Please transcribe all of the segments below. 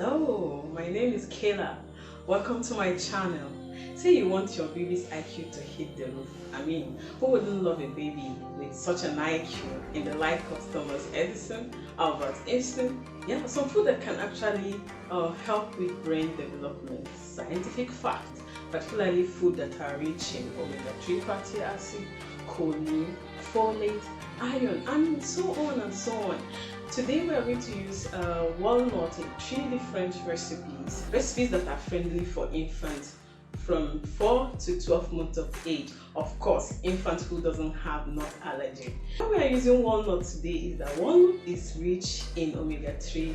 Hello, my name is Kayla. Welcome to my channel. Say you want your baby's IQ to hit the roof. Who wouldn't love a baby with such an IQ in the like of Thomas Edison, Albert Einstein? Yeah, some food that can actually help with brain development. Scientific fact, particularly food that are rich in omega-3 fatty acid, choline, folate, iron, and so on and so on. Today we are going to use walnut in 3 different recipes that are friendly for infants from 4 to 12 months of age. Of course, infants who doesn't have nut allergy. Why we are using walnut today is that walnut is rich in omega-3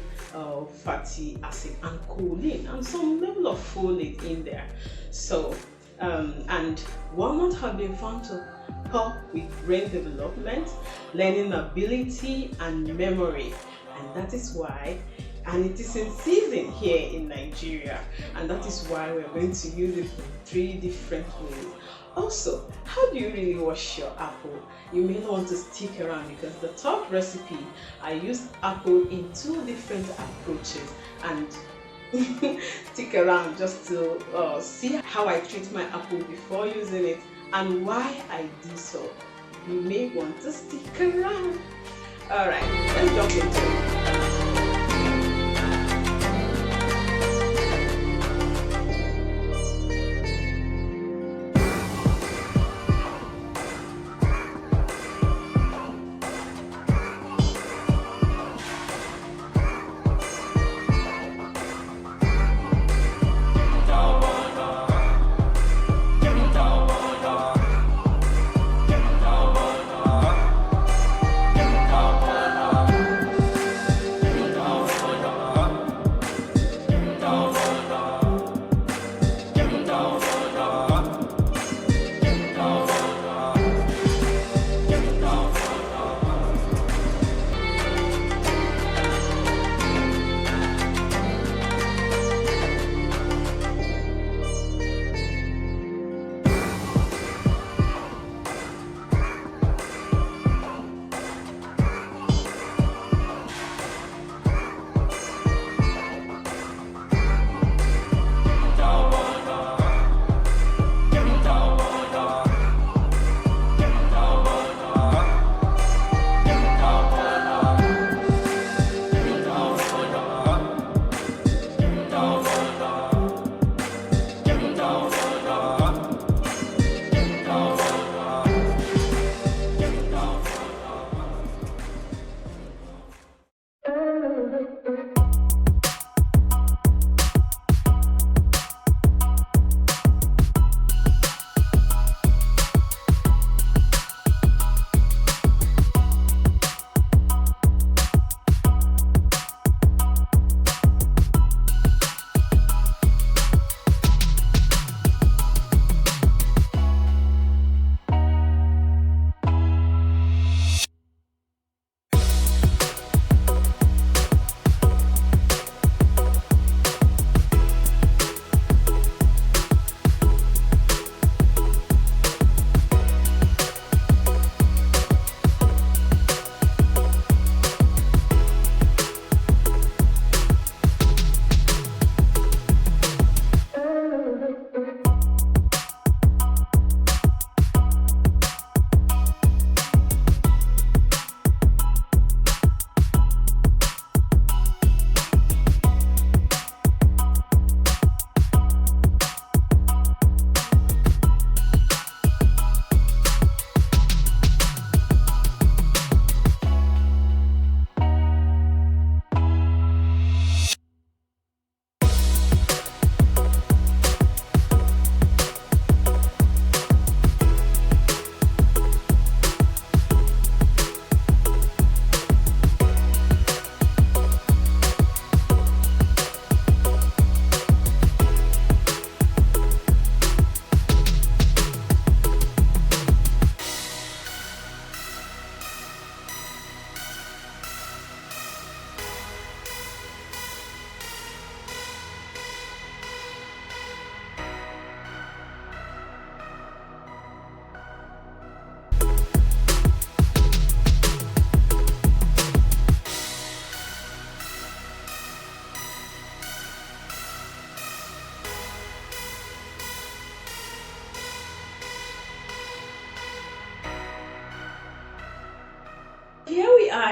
fatty acid and choline and some level of folate in there. So, and walnut have been found to help with brain development, learning ability, and memory, and that is why, and it is in season here in Nigeria, and that is why we're going to use it in 3 different ways. Also, how do you really wash your apple? You may not want to stick around because the top recipe I used apple in 2 different approaches, and stick around just to see how I treat my apple before using it and why I do so. You may want to stick around. Alright, let's jump into it.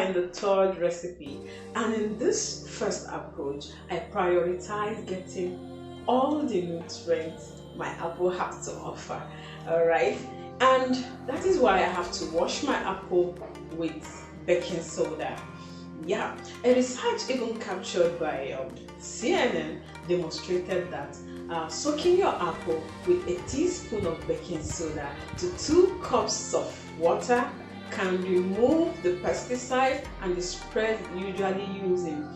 in the third recipe, and in this first approach I prioritize getting all the nutrients my apple has to offer. Alright, and that is why I have to wash my apple with baking soda. Yeah, a research even captured by CNN demonstrated that soaking your apple with a teaspoon of baking soda to 2 cups of water can remove the pesticide and the spread usually used in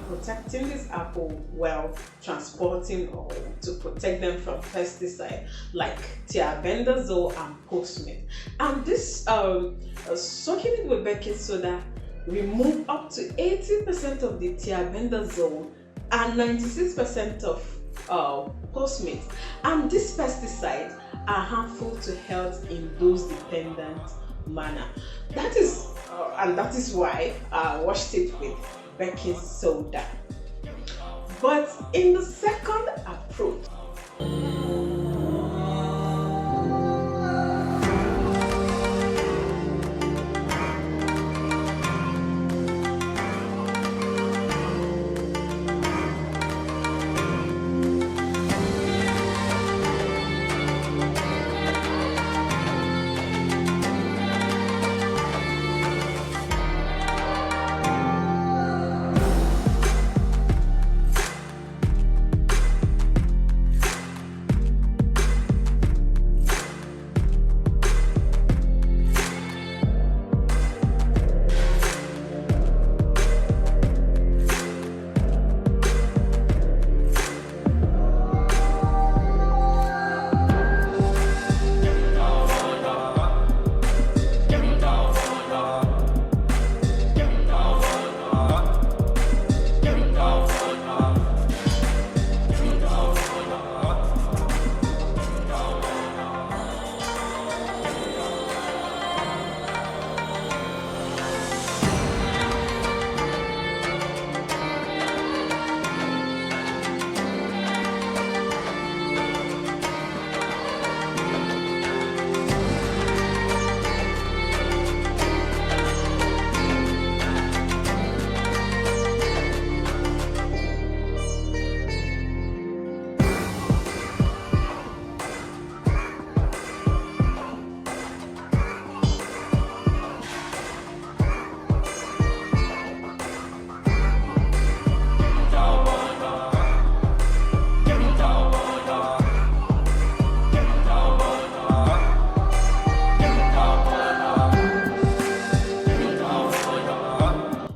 protecting this apple while transporting or to protect them from pesticide like thiabendazole and postmate. And this soaking it with baking soda remove up to 80% of the thiabendazole and 96% of postmates, and these pesticides are harmful to health in dose dependent manner. That is why I washed it with baking soda. But in the second approach,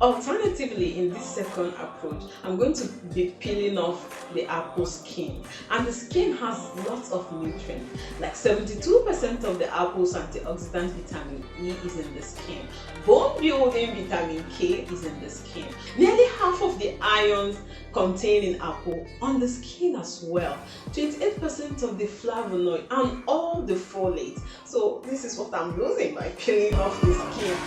alternatively, in this second approach, I'm going to be peeling off the apple skin, and the skin has lots of nutrients. Like 72% of the apple's antioxidant vitamin E is in the skin. Bone building vitamin K is in the skin. Nearly half of the ions contained in apple on the skin as well. 28% of the flavonoid and all the folate. So this is what I'm losing by peeling off the skin.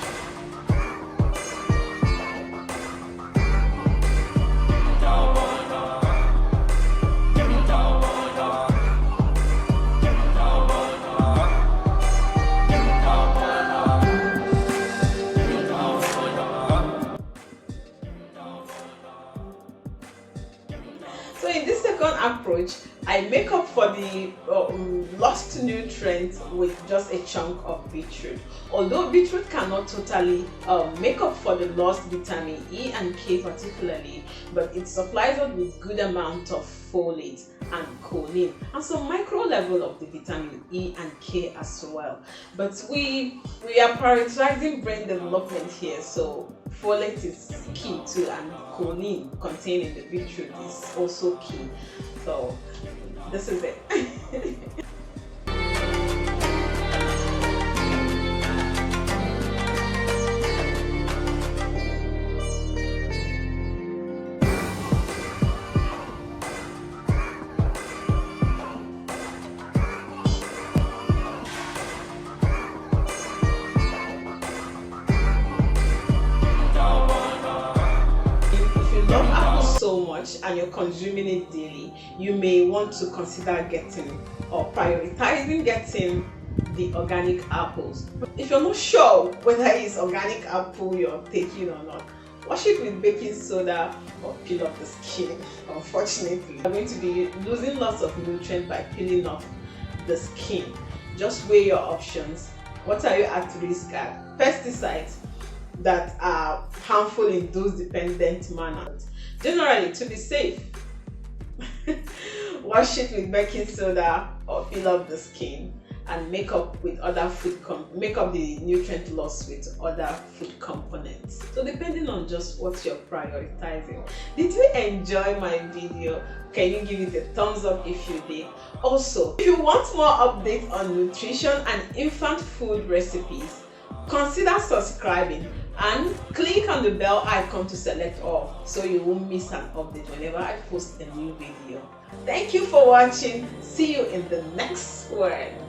So in this second approach, I make up for the lost nutrients with just a chunk of beetroot. Although beetroot cannot totally make up for the lost vitamin E and K particularly, but it supplies us with good amount of folate and choline and some micro level of the vitamin E and K as well. But we are prioritizing brain development here, so folate is key too, and choline contained in the beetroot is also key. So this is it. Love apple so much and you're consuming it daily, you may want to consider getting or prioritizing getting the organic apples. If you're not sure whether it's organic apple you're taking or not, wash it with baking soda or peel off the skin. Unfortunately, you're going to be losing lots of nutrients by peeling off the skin. Just weigh your options. What are you at risk at? Pesticides that are harmful in dose-dependent manner. Generally, to be safe, wash it with baking soda or peel off the skin and make up with other make up the nutrient loss with other food components. So depending on just what you're prioritizing. Did you enjoy my video? Can you give it a thumbs up if you did? Also, if you want more updates on nutrition and infant food recipes, consider subscribing and click on the bell icon to select all so you won't miss an update whenever I post a new video. Thank you for watching. See you in the next one.